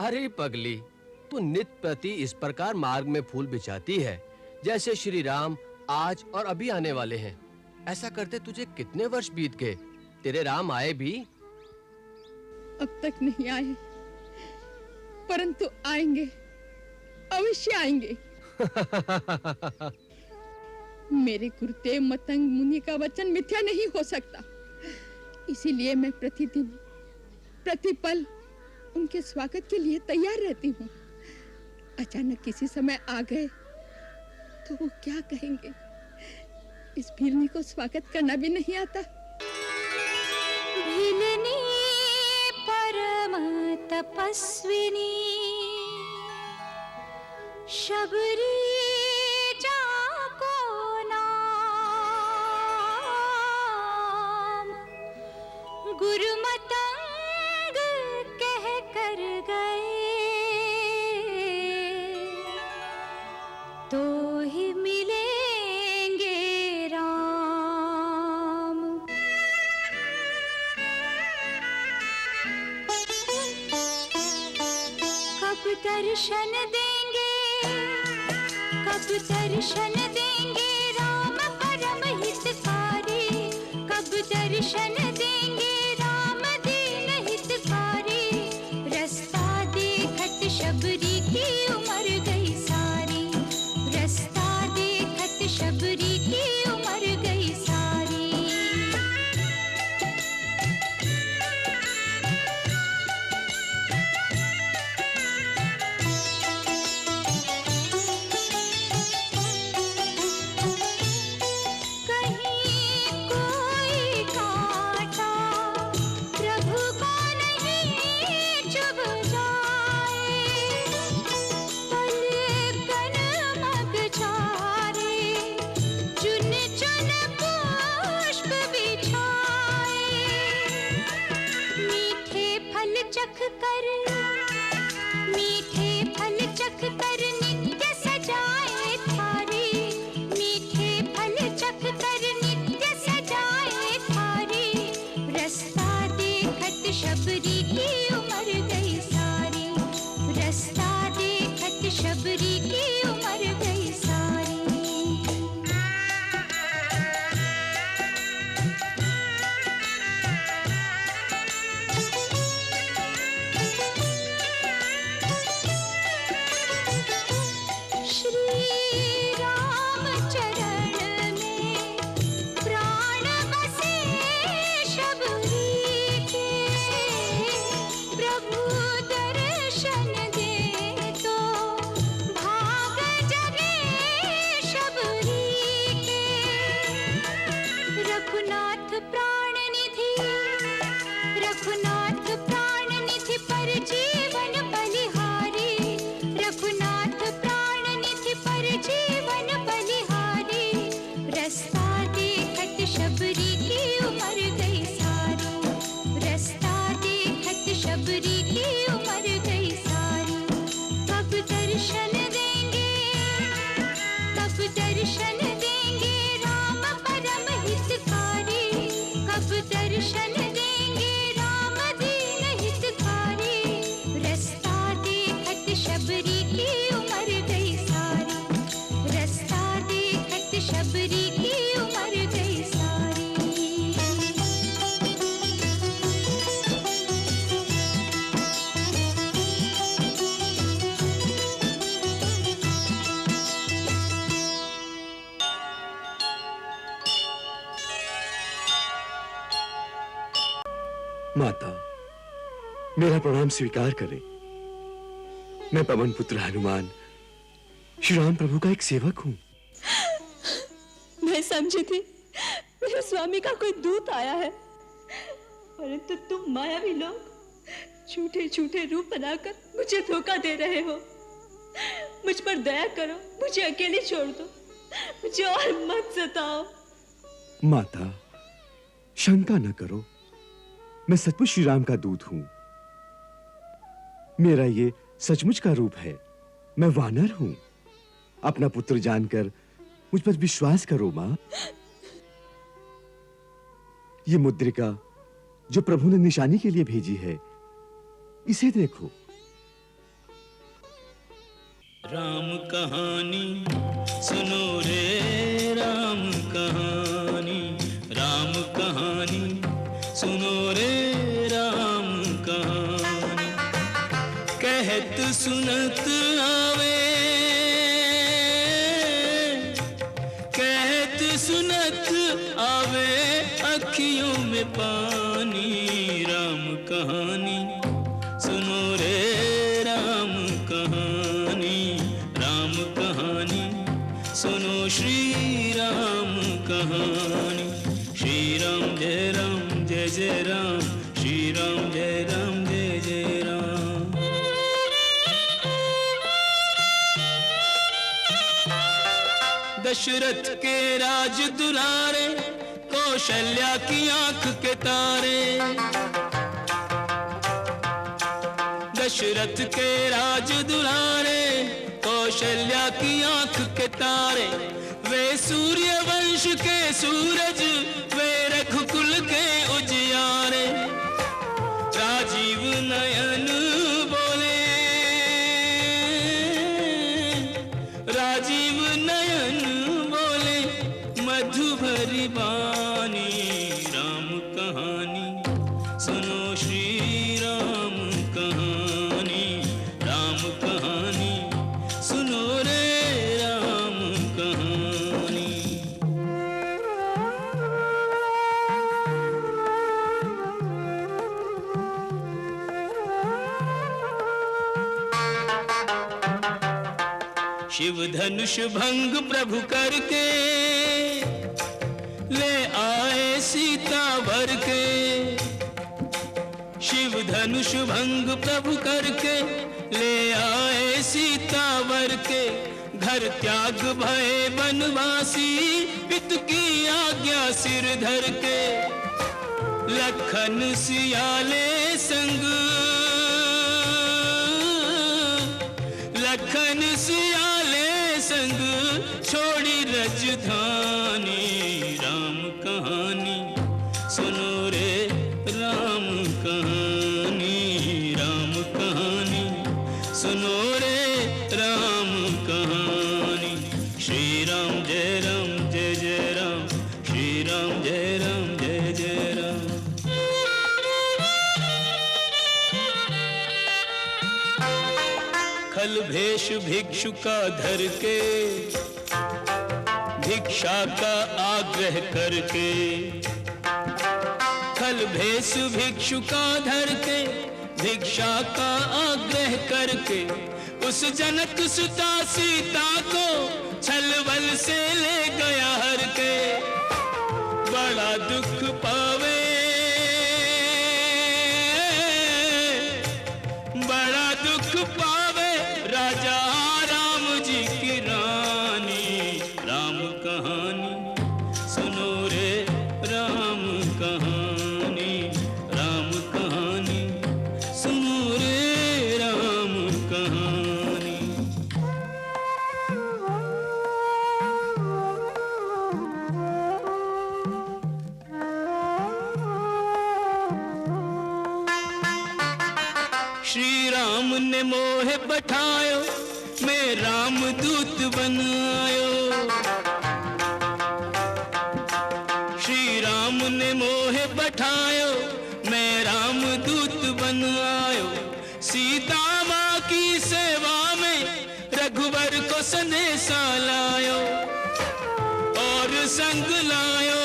अरे पगली, तू नित प्रति इस प्रकार मार्ग में फूल बिछाती है जैसे श्री राम आज और अभी आने वाले हैं। ऐसा करते तुझे कितने वर्ष बीत गए? तेरे राम आए भी? अब तक नहीं आए, परंतु आएंगे, अवश्य आएंगे। मेरे गुरुदेव मतंग मुनि का वचन मिथ्या नहीं हो सकता। इसीलिए मैं प्रतिदिन प्रतिपल उनके स्वागत के लिए तैयार रहती हूँ। अचानक किसी समय आ गए तो वो क्या कहेंगे? इस भीलनी को स्वागत करना भी नहीं आता। भीलनी परम तपस्विनी, शबरी जाको नाम, गुरु मतंग कह कर गए, तो ही मिलेंगे राम। कब दर्शन देंगे, कब दर्शन देंगे राम परम हितकारी, कब दर्शन देंगे राम दीन हितकारी। रास्ता देखत शबरी की उम्र गई सारी, रास्ता देखत शबरी की उम्र गई सारी। कहीं कोई कांटा प्रभु को नहीं चुभ जाए, पलकन मग झारे चुन चुन पुष्प बिछाए। मीठे फल चख कर, मीठे फल चख कर नित्य सजाए थारी, मीठे फल चख कर नित्य सजाए थारी। रास्ता देखत शबरी की उम्र गई सारी, रास्ता देखत शबरी की उम्र गई सारी। श्री राम चरण में प्राण बसे शबरी के, प्रभु दर्शन दे तो भाग जगे शबरी के। रघुनाथ प्राण निधि, रघुनाथ प्राण निधि पर जीवन बलिहारी, रघुनाथ प्राण निधि पर जीवन बलिहारी। रास्ता देखत शबरी की उम्र गई सारी, रास्ता देखत शबरी की उम्र गई सारी। कब दर्शन देंगे, कब दर्शन देंगे राम परम हितकारी, कब दर्शन देंगे राम दीन हितकारी। रास्ता देखत शबरी की उम्र गई सारी, रास्ता देखत शबरी की उम्र गई सारी। माता, मेरा प्रणाम स्वीकार करें। मैं पवन पुत्र हनुमान श्री राम प्रभु का एक सेवक हूँ। मैं समझी थी मेरे स्वामी का कोई दूत आया है, परंतु तुम मायावी लोग झूठे झूठे रूप बनाकर मुझे धोखा दे रहे हो। मुझ पर दया करो, मुझे अकेले छोड़ दो, मुझे और मत सताओ। माता, शंका न करो, मैं सचमुच श्री राम का दूत हूँ। मेरा ये सचमुच का रूप है। मैं वानर हूँ। अपना पुत्र जानकर मुझ पर विश्वास करो माँ। ये मुद्रिका जो प्रभु ने निशानी के लिए भेजी है, इसे देखो। राम कहानी सुनो रे राम कहानी, राम कहानी सुनो रे राम कहानी। कहत सुनत आवे, कहत सुनत आवे अखियों में पानी। राम कहानी सुनो रे राम कहानी, राम कहानी सुनो श्री राम कहानी। श्री राम जय राम जय जय राम, श्री राम जय राम जय जय राम। दशरथ के राज दुलारे, कौशल्या की आंख के तारे। दशरथ के राज दुलारे, कौशल्या की आंख के तारे। वे सूर्य वंश के सूरज, वे रघुकुल के उजियारे। राजीव नयन बोले, राजीव नयन बोले मधु भरी वाणी। राम कहानी सुनो श्री राम कहानी, राम कहानी सुनो रे राम कहानी। शिव धनुष भंग प्रभु करके, ले आए सीता वर के। शिव धनुष भंग प्रभु करके, ले आए सीता वर के। घर त्याग भय वनवासी, पित की आज्ञा सिर धर के। लखन सियाले संग, लखन सियाले संग छोड़ी रजधानी। राम कहानी सुनो रे राम कहानी, राम कहानी सुनो रे राम कहानी। श्री राम जय राम जय जय राम, श्री राम जय राम जय जय राम। खल भेष भिक्षु का धर के, भिक्षा का आग्रह करके। खल भेष भिक्षु का धर के, भिक्षा का आग्रह करके। उस जनक सुता सीता को छलबल से ले गया हर के। बड़ा दुख पावे, बड़ा दुख पावे राजा राम जी की रानी। राम कहानी सुनो रे राम कहानी, राम कहानी सुनो रे राम कहानी। श्री राम ने मोह पठायो, मैं राम दूत बनायो। श्री राम ने मोह पठायो, मैं राम दूत बनायो। सीता माँ की सेवा में रघुवर को संदेशा लायो, और संग लायो,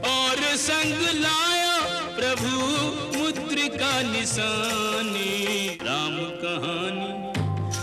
और संग लायो प्रभु मुद्रिका निशानी। राम कहानी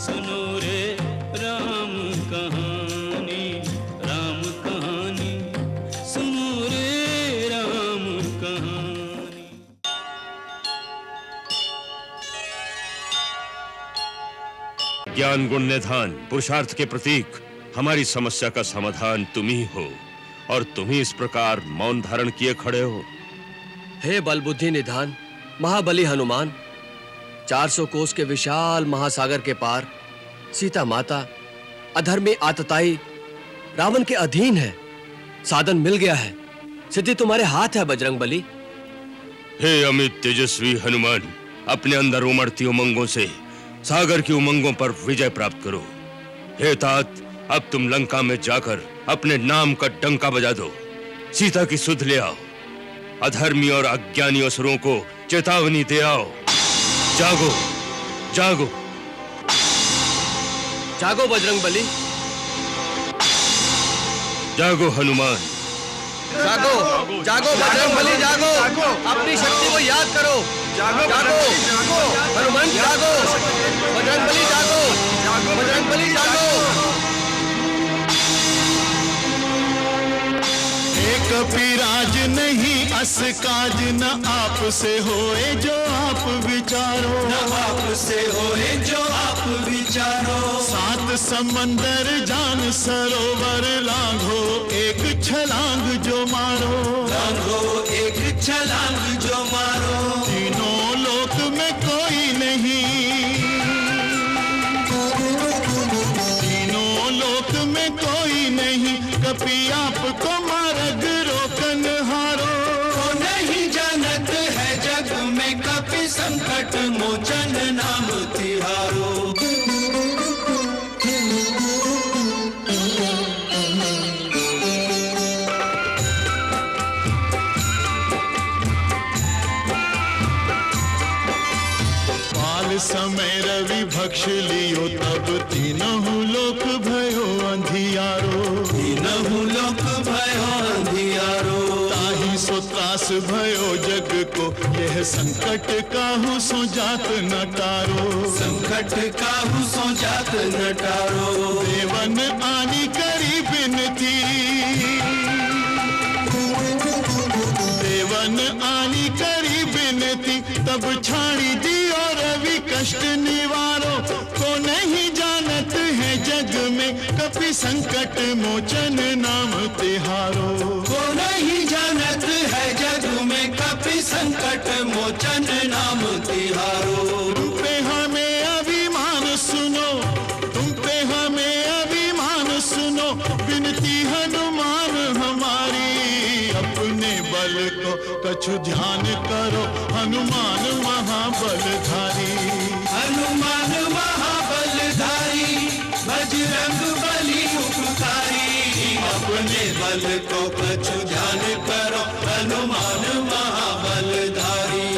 सुनो रे राम कहानी, राम कहानी सुनो रे राम कहानी। ज्ञान गुण निधान पुरुषार्थ के प्रतीक, हमारी समस्या का समाधान तुम ही हो, और तुम ही इस प्रकार मौन धारण किए खड़े हो। हे बल बुद्धि निधान महाबली हनुमान, 400 कोस के विशाल महासागर के पार सीता माता अधर्मी आतताई रावण के अधीन है। साधन मिल गया है, सिद्धि तुम्हारे हाथ है बजरंग बली। हे अमित तेजस्वी हनुमान, अपने अंदर उमड़ती उमंगों से सागर की उमंगों पर विजय प्राप्त करो। हे तात, अब तुम लंका में जाकर अपने नाम का डंका बजा दो। सीता की सुध ले आओ। अधर्मी और अज्ञानी असुरों को चेतावनी दे आओ। जागो, जागो, जागो बजरंगबली, जागो हनुमान, जागो, जागो बजरंगबली, जागो, अपनी शक्ति को याद करो। जागो, जागो, हनुमान जागो, बजरंगबली जागो, बजरंगबली जागो। कपिराज नहीं अस काज न आप से होए जो आप विचारो, न आप से होए जो आप विचारो। सात समंदर जान सरोवर लांघो, एक छलांग जो मारो, लांघो एक छलांग जो मारो। तीनों लोक में कोई नहीं, तीनों लोक में कोई नहीं, कपि आपको मार्ग रोकन हारो। को नहीं जानत है जग में कपि संकट मोचन नाम तिहारो। बाल समय रवि भक्ष लियो, तब तीनों लोक भयो अंधियारो, तीनों लोक भयो अंधियारो। ताहि सो त्रास भयो जग को, यह संकट काहू सो जात न टारो, संकट काहू सो जात न टारो। देवन आनी करी बिनती, देवन आनी करी बिनती, तब छाड़ी दियो रवि कष्ट निवारो। को नहीं जानत है जग में कपि संकट मोचन नाम तिहारो। को नहीं जानत है जग में कपि संकट मोचन नाम तिहारो। तुम पे हमें अभिमान सुनो, तुम पे हमें अभिमान सुनो, बिनती हनुमान हमारी। अपने बल को कछु ध्यान करो, हनुमान महाबलधारी, हनुमान महाबलधारी, बजरंगबली उपकारी। अपने बल को कछु ध्यान करो, हनुमान महाबलधारी।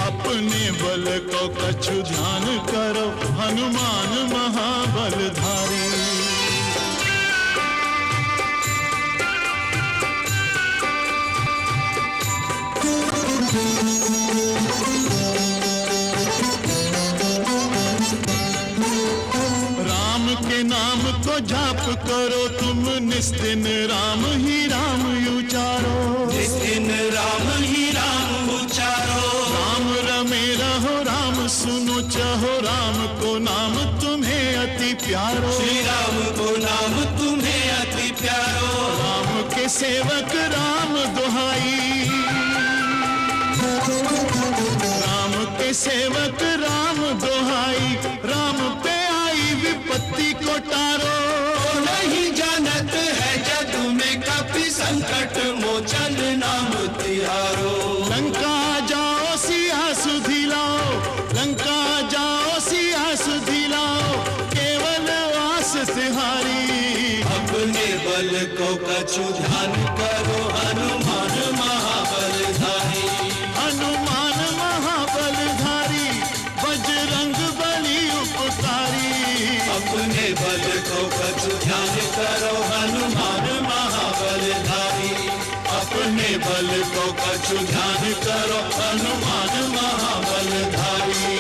अपने बल को कछु ध्यान करो, हनुमान महाबलधारी। राम के नाम को जाप करो तुम, निस्दिन राम ही राम उचारो, निस्दिन राम ही राम उचारो। राम रमे रहो, राम सुनो चाहो, राम को नाम तुम्हें अति प्यारो, श्री राम को नाम तुम्हें अति प्यारो। राम के सेवक राम दुहाई, राम के सेवक राम दुहाई। राम पे आई विपत्ति को टारो, नहीं जानत है जग में कपि संकट मोचन नाम तिहारो। लंका जाओ सिया सुधि लाओ, लंका जाओ सिया सुधि लाओ, केवल वास तिहारी। अपने बल को कछु ध्यान करो, हनुमान महाबलधारी, हनुमान महाबलधारी, बजरंगबली उपकारी। अपने बल को कछु ध्यान करो, हनुमान महाबलधारी। अपने बल को कछु ध्यान करो, हनुमान महाबलधारी।